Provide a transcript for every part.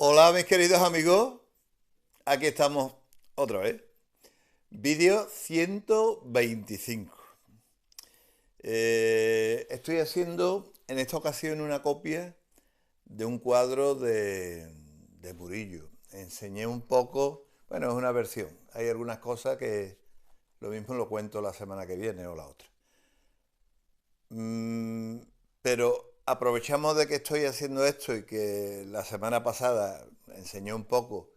Hola mis queridos amigos, aquí estamos otra vez. Vídeo 125. Estoy haciendo en esta ocasión una copia de un cuadro de Murillo. Enseñé un poco, bueno, es una versión. Hay algunas cosas que lo mismo lo cuento la semana que viene o la otra. Mm, pero aprovechamos de que estoy haciendo esto y que la semana pasada enseñé un poco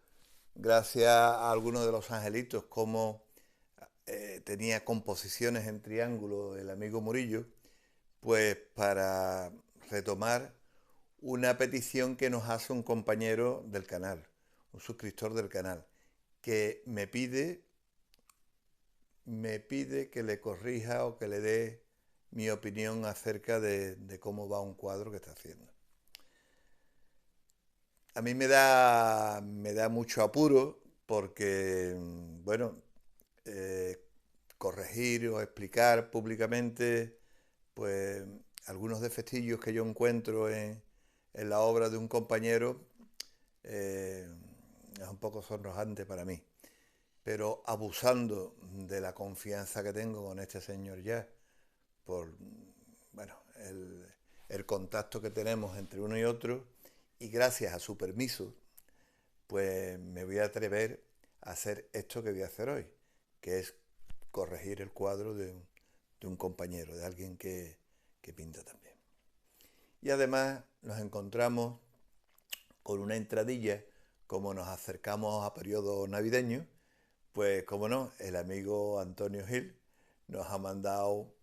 gracias a algunos de los angelitos, como tenía composiciones en triángulo el amigo Murillo, pues para retomar una petición que nos hace un compañero del canal, un suscriptor del canal, que me pide que le corrija o que le dé mi opinión acerca de cómo va un cuadro que está haciendo. A mí me da mucho apuro porque, bueno, eh, corregir o explicar públicamente pues algunos defectillos que yo encuentro en la obra de un compañero eh, es un poco sonrojante para mí. Pero abusando de la confianza que tengo con este señor ya, por bueno, el contacto que tenemos entre uno y otro, y gracias a su permiso, pues me voy a atrever a hacer esto que voy a hacer hoy, que es corregir el cuadro de un compañero, de alguien que pinta también. Y además nos encontramos con una entradilla, como nos acercamos a periodo navideño, pues como no, el amigo Antonio Gil nos ha mandado,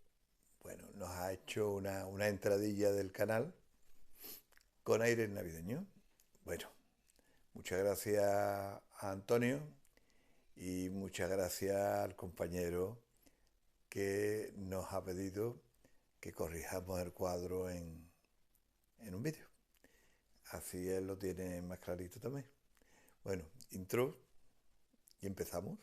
bueno, nos ha hecho una entradilla del canal con aire navideño. Bueno, muchas gracias a Antonio y muchas gracias al compañero que nos ha pedido que corrijamos el cuadro en un vídeo. Así él lo tiene más clarito también. Bueno, intro y empezamos.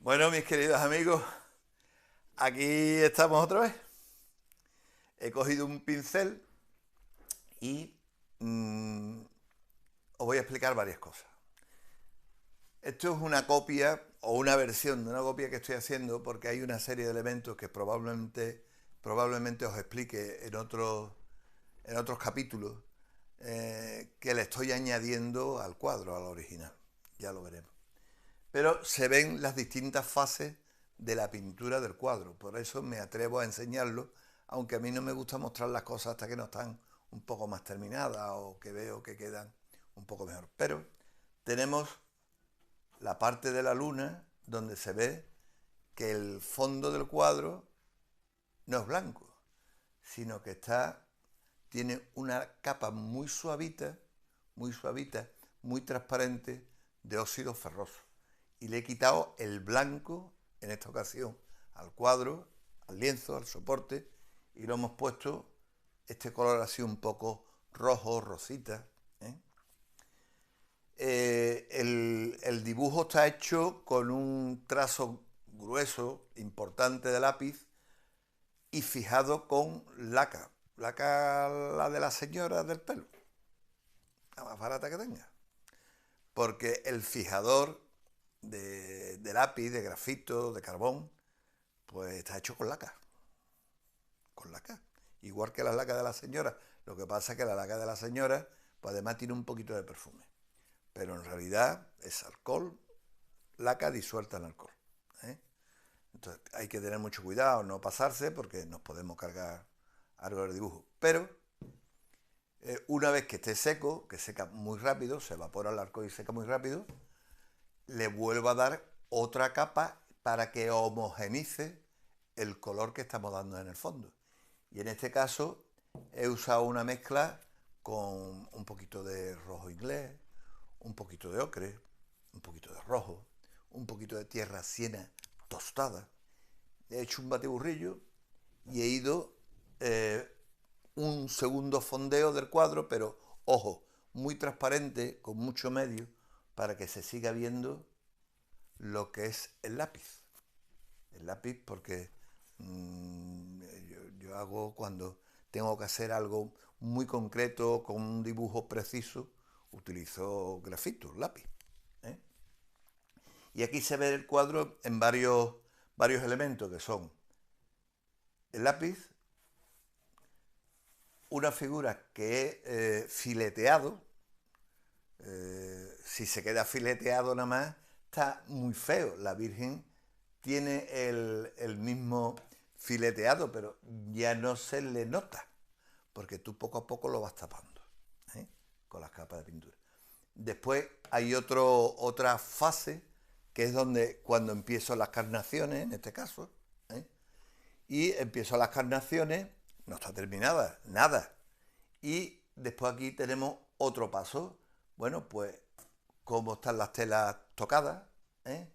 Bueno, mis queridos amigos, aquí estamos otra vez. He cogido un pincel y os voy a explicar varias cosas. Esto es una copia o una versión de una copia que estoy haciendo porque hay una serie de elementos que probablemente os explique en otros capítulos que le estoy añadiendo al cuadro, al original. Ya lo veremos. Pero se ven las distintas fases de la pintura del cuadro. Por eso me atrevo a enseñarlo, aunque a mí no me gusta mostrar las cosas hasta que no están un poco más terminadas o que veo que quedan un poco mejor. Pero tenemos la parte de la luna donde se ve que el fondo del cuadro no es blanco, sino que tiene una capa muy suavita, muy transparente de óxido ferroso. Y le he quitado el blanco, en esta ocasión, al cuadro, al lienzo, al soporte, y lo hemos puesto este color así un poco rojo, rosita. El dibujo está hecho con un trazo grueso, importante de lápiz, y fijado con laca. Laca, la de la señora del pelo, la más barata que tenga. Porque el fijador de lápiz, de grafito, de carbón, pues está hecho con laca. Con laca. Igual que la laca de la señora. Lo que pasa es que la laca de la señora, pues además tiene un poquito de perfume. Pero en realidad es alcohol, laca disuelta en alcohol. ¿eh? Entonces hay que tener mucho cuidado, no pasarse, porque nos podemos cargar algo del dibujo. Pero una vez que esté seco, que seca muy rápido, se evapora el alcohol y seca muy rápido, le vuelvo a dar otra capa para que homogenice el color que estamos dando en el fondo. Y en este caso he usado una mezcla con un poquito de rojo inglés, un poquito de ocre, un poquito de rojo, un poquito de tierra siena tostada. He hecho un batiburrillo y he ido un segundo fondeo del cuadro, pero ojo, muy transparente, con mucho medio, para que se siga viendo lo que es el lápiz. El lápiz porque yo hago cuando tengo que hacer algo muy concreto, con un dibujo preciso, utilizo grafito, lápiz. ¿Eh? Y aquí se ve el cuadro en varios elementos que son el lápiz, una figura que he fileteado. Si se queda fileteado nada más, está muy feo. La Virgen tiene el mismo fileteado, pero ya no se le nota, porque tú poco a poco lo vas tapando, ¿eh? Con las capas de pintura. Después hay otra fase, que es donde cuando empiezo las carnaciones, en este caso, ¿eh? Y empiezo las carnaciones, no está terminada, nada. Y después aquí tenemos otro paso, bueno, pues cómo están las telas tocadas, ¿eh?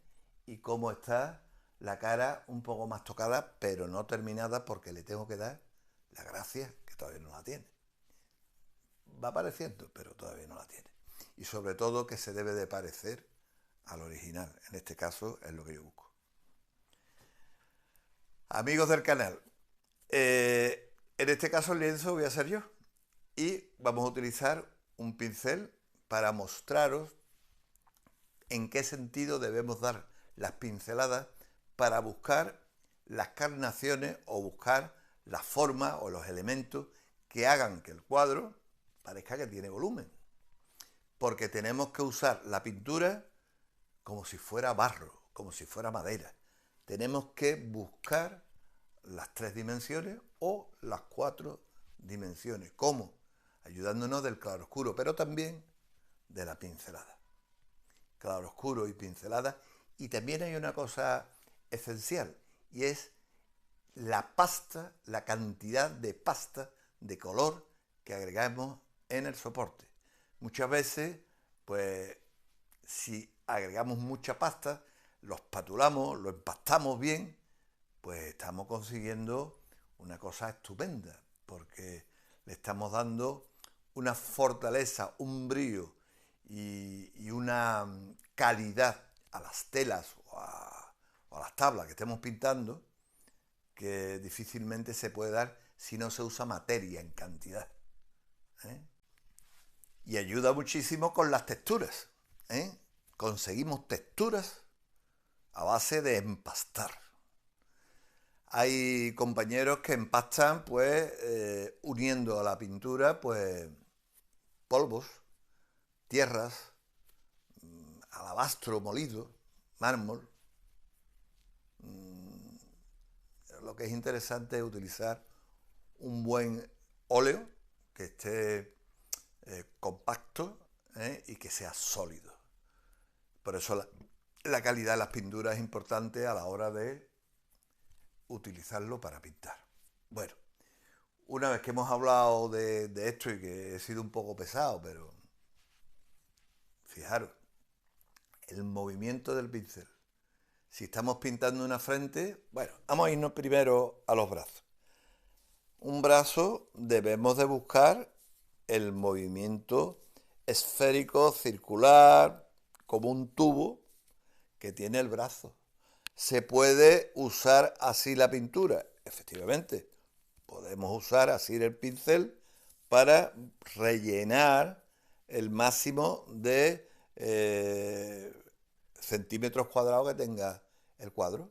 Y cómo está la cara un poco más tocada, pero no terminada, porque le tengo que dar la gracia, que todavía no la tiene. Va apareciendo, pero todavía no la tiene. Y sobre todo que se debe de parecer al original. En este caso es lo que yo busco. Amigos del canal, en este caso el lienzo voy a ser yo. Y vamos a utilizar un pincel para mostraros en qué sentido debemos dar las pinceladas para buscar las carnaciones o buscar las formas o los elementos que hagan que el cuadro parezca que tiene volumen. Porque tenemos que usar la pintura como si fuera barro, como si fuera madera. Tenemos que buscar las 3 dimensiones o las 4 dimensiones. ¿Cómo? Ayudándonos del claroscuro, pero también de la pincelada. Claroscuro y pincelada. Y también hay una cosa esencial, y es la pasta, la cantidad de pasta de color que agregamos en el soporte. Muchas veces, pues, si agregamos mucha pasta, lo espatulamos, lo empastamos bien, pues estamos consiguiendo una cosa estupenda, porque le estamos dando una fortaleza, un brillo y una calidad a las telas o a las tablas que estemos pintando, que difícilmente se puede dar si no se usa materia en cantidad, ¿eh? Y ayuda muchísimo con las texturas, ¿eh? Conseguimos texturas a base de empastar. Hay compañeros que empastan, pues, uniendo a la pintura, pues, polvos, tierras, alabastro molido, mármol. Lo que es interesante es utilizar un buen óleo que esté compacto, y que sea sólido. Por eso la calidad de las pinturas es importante a la hora de utilizarlo para pintar. Bueno, una vez que hemos hablado de esto y que he sido un poco pesado, pero fijaros, el movimiento del pincel. Si estamos pintando una frente, bueno, vamos a irnos primero a los brazos. Un brazo debemos de buscar el movimiento esférico, circular, como un tubo que tiene el brazo. ¿Se puede usar así la pintura? Efectivamente, podemos usar así el pincel para rellenar el máximo de centímetros cuadrados que tenga el cuadro,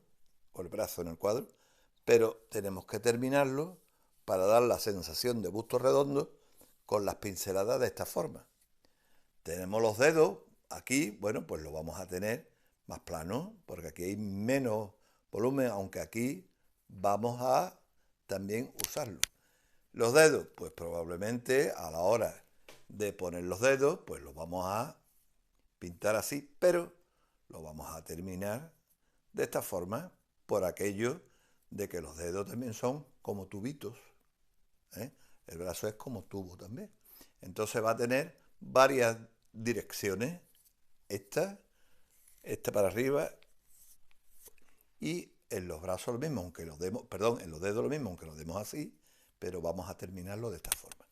o el brazo en el cuadro, pero tenemos que terminarlo para dar la sensación de busto redondo con las pinceladas de esta forma. Tenemos los dedos aquí, bueno, pues lo vamos a tener más plano, porque aquí hay menos volumen, aunque aquí vamos a también usarlo. Los dedos, pues probablemente a la hora de poner los dedos, pues los vamos a pintar así, pero lo vamos a terminar de esta forma, por aquello de que los dedos también son como tubitos, ¿eh? El brazo es como tubo también. Entonces va a tener varias direcciones, esta para arriba, y en los brazos lo mismo, aunque los demos, perdón, en los dedos lo mismo, aunque los demos así, pero vamos a terminarlo de esta forma.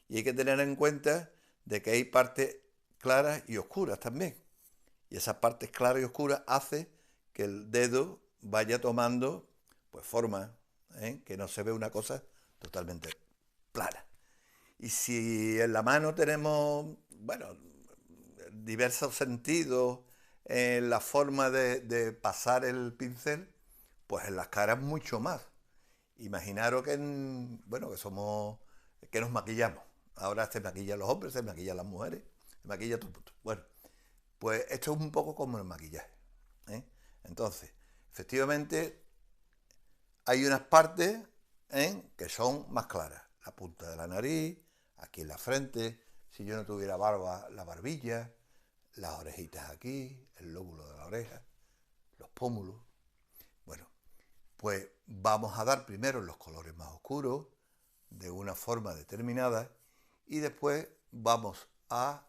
Y hay que tener en cuenta de que hay partes claras y oscuras también. Y esas partes claras y oscuras hacen que el dedo vaya tomando pues forma, que no se ve una cosa totalmente plana. Y si en la mano tenemos, bueno, diversos sentidos en la forma de pasar el pincel, pues en las caras mucho más. Imaginaros que, bueno, que nos maquillamos. Ahora se maquillan los hombres, se maquillan las mujeres, se maquilla todo el mundo. Bueno, pues esto es un poco como el maquillaje. Entonces, efectivamente, hay unas partes que son más claras. La punta de la nariz, aquí en la frente, si yo no tuviera barba, la barbilla, las orejitas aquí, el lóbulo de la oreja, los pómulos. Bueno, pues vamos a dar primero los colores más oscuros, de una forma determinada, y después vamos a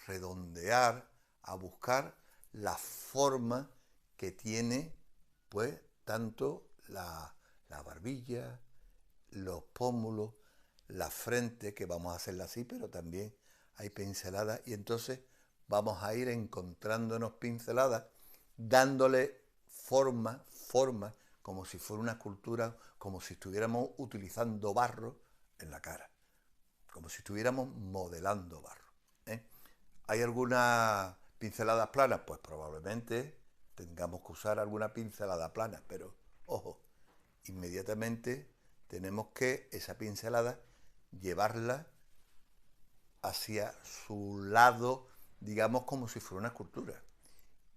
redondear, a buscar la forma que tiene, pues, tanto la barbilla, los pómulos, la frente, que vamos a hacerla así, pero también hay pinceladas, y entonces vamos a ir encontrándonos pinceladas, dándole forma, como si fuera una escultura, como si estuviéramos utilizando barro en la cara, como si estuviéramos modelando barro. ¿Hay algunas pinceladas planas? Pues probablemente tengamos que usar alguna pincelada plana, pero ojo, inmediatamente tenemos que esa pincelada llevarla hacia su lado, digamos como si fuera una escultura.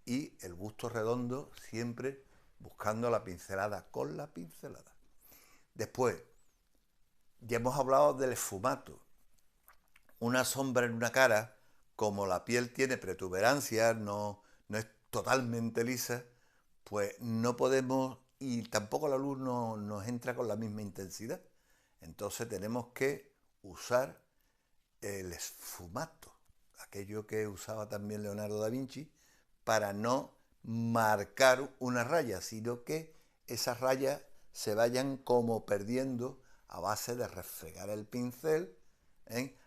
Y el busto redondo siempre buscando la pincelada con la pincelada. Después, ya hemos hablado del esfumato. Una sombra en una cara, como la piel tiene protuberancias, no es totalmente lisa, pues no podemos, y tampoco la luz no nos entra con la misma intensidad. Entonces tenemos que usar el esfumato, aquello que usaba también Leonardo da Vinci, para no marcar una raya, sino que esas rayas se vayan como perdiendo a base de refregar el pincel,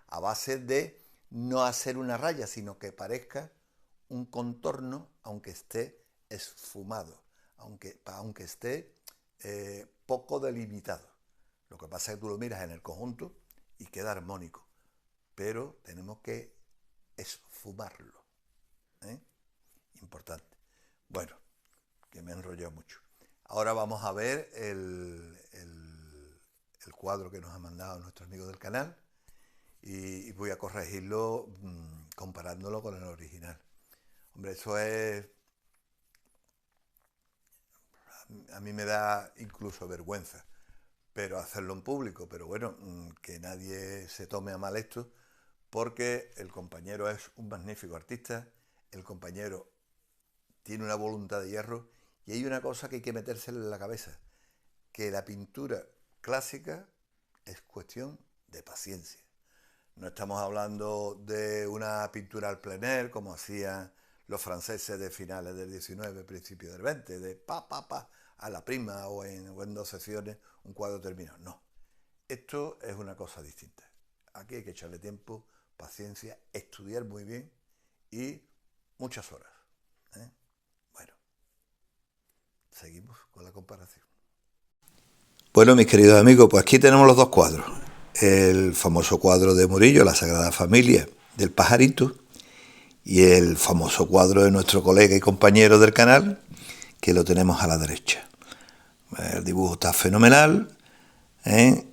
a base de no hacer una raya, sino que parezca un contorno, aunque esté esfumado, aunque esté poco delimitado. Lo que pasa es que tú lo miras en el conjunto y queda armónico, pero tenemos que esfumarlo. Importante. Bueno, que me he enrollado mucho. Ahora vamos a ver el cuadro que nos ha mandado nuestro amigo del canal y voy a corregirlo comparándolo con el original. Hombre, eso es... A mí me da incluso vergüenza, pero hacerlo en público, pero bueno, que nadie se tome a mal esto, porque el compañero es un magnífico artista, el compañero tiene una voluntad de hierro, y hay una cosa que hay que metérsele en la cabeza, que la pintura clásica es cuestión de paciencia. No estamos hablando de una pintura al plein air, como hacían los franceses de finales del 19, principios del 20, de pa, a la prima o en 2 sesiones un cuadro terminado. No, esto es una cosa distinta. Aquí hay que echarle tiempo, paciencia, estudiar muy bien y muchas horas. Bueno, seguimos con la comparación. Bueno, mis queridos amigos, pues aquí tenemos los dos cuadros. El famoso cuadro de Murillo, La Sagrada Familia, del pajarito, y el famoso cuadro de nuestro colega y compañero del canal, que lo tenemos a la derecha. El dibujo está fenomenal,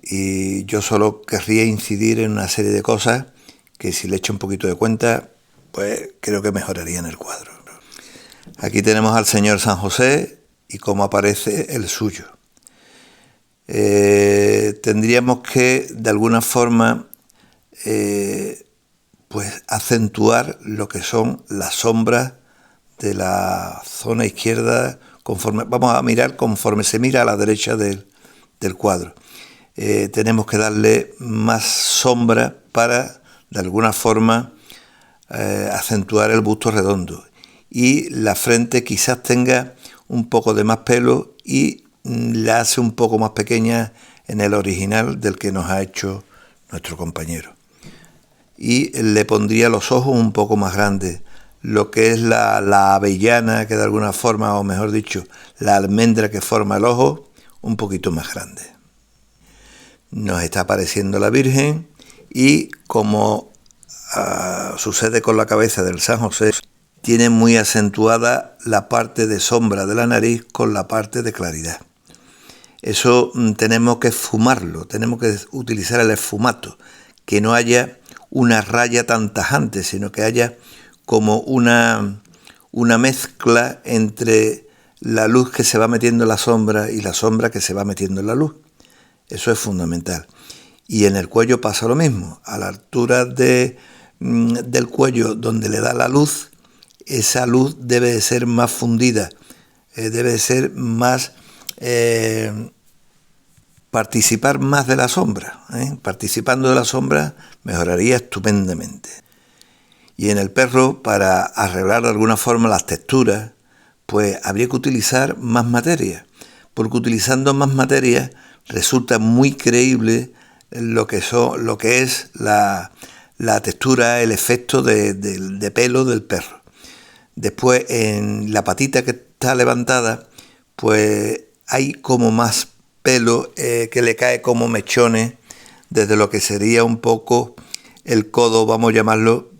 y yo solo querría incidir en una serie de cosas que si le echo un poquito de cuenta, pues creo que mejorarían el cuadro. Aquí tenemos al señor San José y cómo aparece el suyo. Tendríamos que de alguna forma pues acentuar lo que son las sombras de la zona izquierda, vamos a mirar conforme se mira a la derecha del cuadro. Tenemos que darle más sombra para de alguna forma acentuar el busto redondo, y la frente quizás tenga un poco de más pelo y la hace un poco más pequeña en el original del que nos ha hecho nuestro compañero. Y le pondría los ojos un poco más grandes, lo que es la avellana, que de alguna forma, o mejor dicho, la almendra que forma el ojo, un poquito más grande. Nos está apareciendo la Virgen y como sucede con la cabeza del San José, tiene muy acentuada la parte de sombra de la nariz con la parte de claridad. Eso tenemos que esfumarlo, tenemos que utilizar el esfumato, que no haya una raya tan tajante, sino que haya como una mezcla entre la luz que se va metiendo en la sombra y la sombra que se va metiendo en la luz. Eso es fundamental. Y en el cuello pasa lo mismo. A la altura del cuello donde le da la luz, esa luz debe de ser más fundida, debe de ser más... participar más de la sombra. Participando de la sombra mejoraría estupendamente. Y en el perro, para arreglar de alguna forma las texturas, pues habría que utilizar más materia, porque utilizando más materia resulta muy creíble lo que es la textura, el efecto de pelo del perro. Después, en la patita que está levantada, pues hay como más pelo que le cae como mechones desde lo que sería un poco el codo, vamos a llamarlo,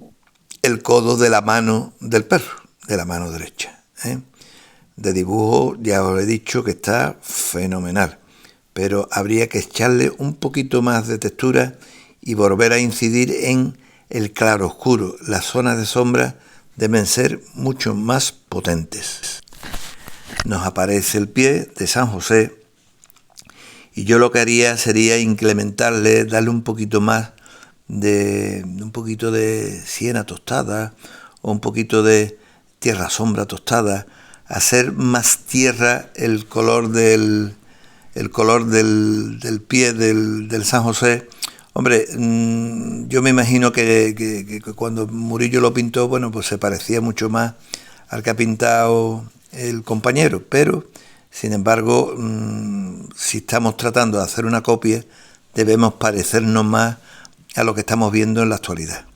el codo de la mano del perro, de la mano derecha. De dibujo ya os he dicho que está fenomenal, pero habría que echarle un poquito más de textura y volver a incidir en el claro oscuro. Las zonas de sombra deben ser mucho más potentes. Nos aparece el pie de San José y yo lo que haría sería incrementarle, darle un poquito más de siena tostada o un poquito de tierra sombra tostada, hacer más tierra el color del pie del San José. Hombre, yo me imagino que cuando Murillo lo pintó, bueno, pues se parecía mucho más al que ha pintado el compañero, pero sin embargo, si estamos tratando de hacer una copia, debemos parecernos más a lo que estamos viendo en la actualidad.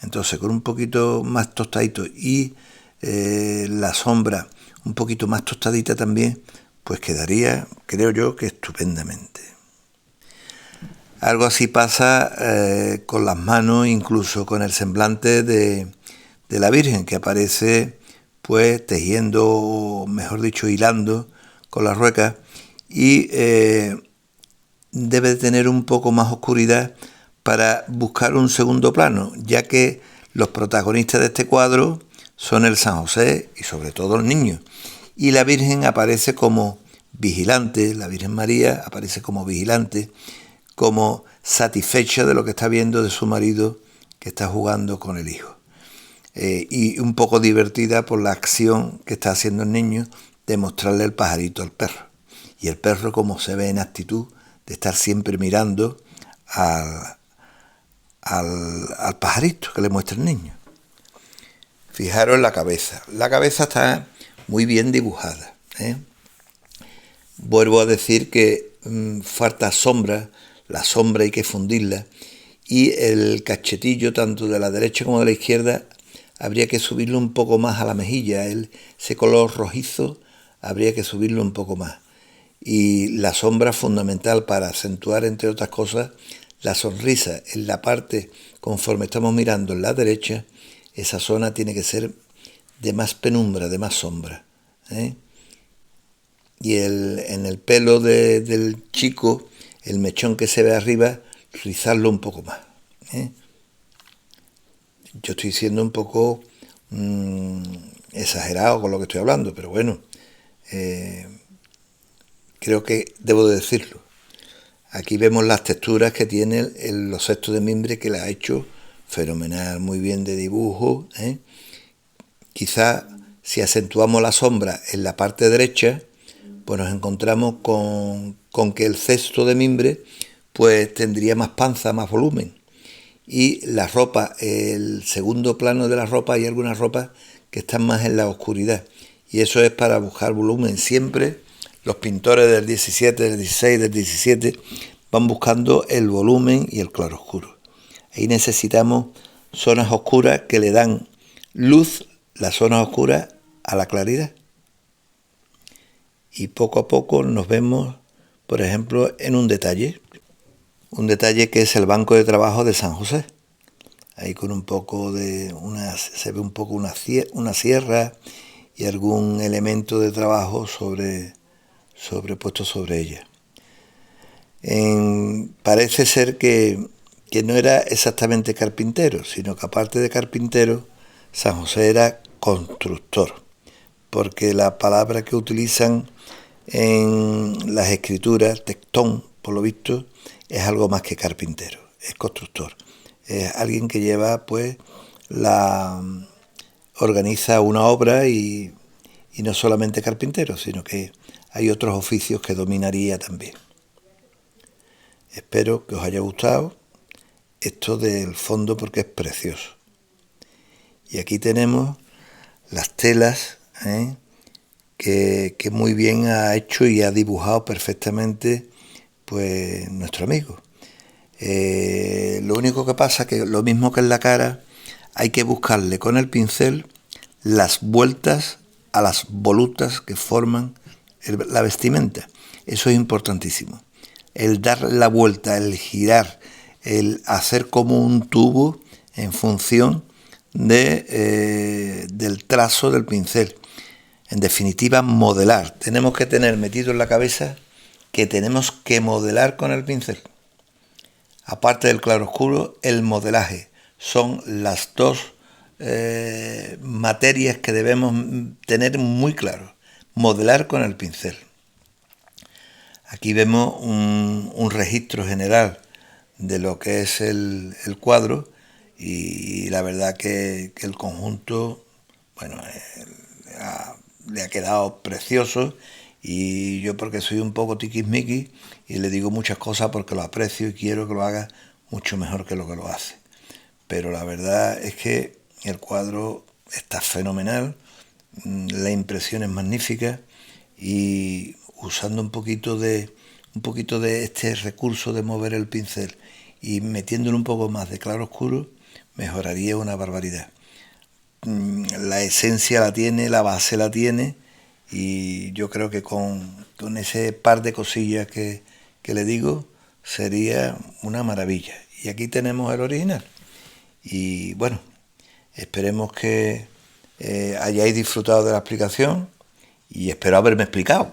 Entonces, con un poquito más tostadito y la sombra un poquito más tostadita también, pues quedaría, creo yo, que estupendamente. Algo así pasa con las manos, incluso con el semblante de la Virgen, que aparece pues tejiendo, mejor dicho, hilando con la rueca, y debe de tener un poco más oscuridad para buscar un segundo plano, ya que los protagonistas de este cuadro son el San José y sobre todo el niño, y la Virgen aparece como vigilante, la Virgen María aparece como vigilante, como satisfecha de lo que está viendo de su marido que está jugando con el hijo. Y un poco divertida por la acción que está haciendo el niño de mostrarle el pajarito al perro. Y el perro como se ve en actitud de estar siempre mirando al pajarito que le muestra el niño. Fijaros en la cabeza. La cabeza está muy bien dibujada. Vuelvo a decir que falta sombra, la sombra hay que fundirla, y el cachetillo tanto de la derecha como de la izquierda habría que subirlo un poco más a la mejilla, ese color rojizo habría que subirlo un poco más. Y la sombra fundamental para acentuar, entre otras cosas, la sonrisa en la parte, conforme estamos mirando en la derecha, esa zona tiene que ser de más penumbra, de más sombra. Y en el pelo del chico, el mechón que se ve arriba, rizarlo un poco más. Yo estoy siendo un poco exagerado con lo que estoy hablando, pero bueno, creo que debo de decirlo. Aquí vemos las texturas que tiene los cestos de mimbre, que la ha hecho fenomenal, muy bien de dibujo. Quizá si acentuamos la sombra en la parte derecha, pues nos encontramos con que el cesto de mimbre pues tendría más panza, más volumen. Y la ropa, el segundo plano de la ropa, hay algunas ropas que están más en la oscuridad. Y eso es para buscar volumen. Siempre los pintores del 17, del 16, del 17 van buscando el volumen y el claroscuro. Ahí necesitamos zonas oscuras que le dan luz, las zonas oscuras, a la claridad. Y poco a poco nos vemos, por ejemplo, en un detalle que es el banco de trabajo de San José. Ahí con un poco de se ve un poco una sierra y algún elemento de trabajo sobrepuesto sobre ella. Parece ser que no era exactamente carpintero, sino que aparte de carpintero, San José era constructor, porque la palabra que utilizan en las escrituras, tectón, por lo visto, es algo más que carpintero, es constructor. Es alguien que lleva, pues, organiza una obra y no solamente carpintero, sino que hay otros oficios que dominaría también. Espero que os haya gustado esto del fondo porque es precioso. Y aquí tenemos las telas, que muy bien ha hecho y ha dibujado perfectamente pues nuestro amigo. Lo único que pasa que lo mismo que en la cara, hay que buscarle con el pincel las vueltas a las volutas que forman la vestimenta. Eso es importantísimo. El dar la vuelta, el girar, el hacer como un tubo en función del trazo del pincel. En definitiva, modelar. Tenemos que tener metido en la cabeza que tenemos que modelar con el pincel. Aparte del claroscuro, el modelaje. Son las dos materias que debemos tener muy claro. Modelar con el pincel. Aquí vemos un registro general de lo que es el cuadro y la verdad que el conjunto, bueno, le ha quedado precioso y yo porque soy un poco tiquismiqui y le digo muchas cosas porque lo aprecio y quiero que lo haga mucho mejor que lo hace. Pero la verdad es que el cuadro está fenomenal, la impresión es magnífica y usando un poquito de este recurso de mover el pincel y metiéndole un poco más de claroscuro, mejoraría una barbaridad. La esencia la tiene, la base la tiene y yo creo que con ese par de cosillas que le digo sería una maravilla. Y aquí tenemos el original. Y bueno, esperemos que hayáis disfrutado de la explicación y espero haberme explicado.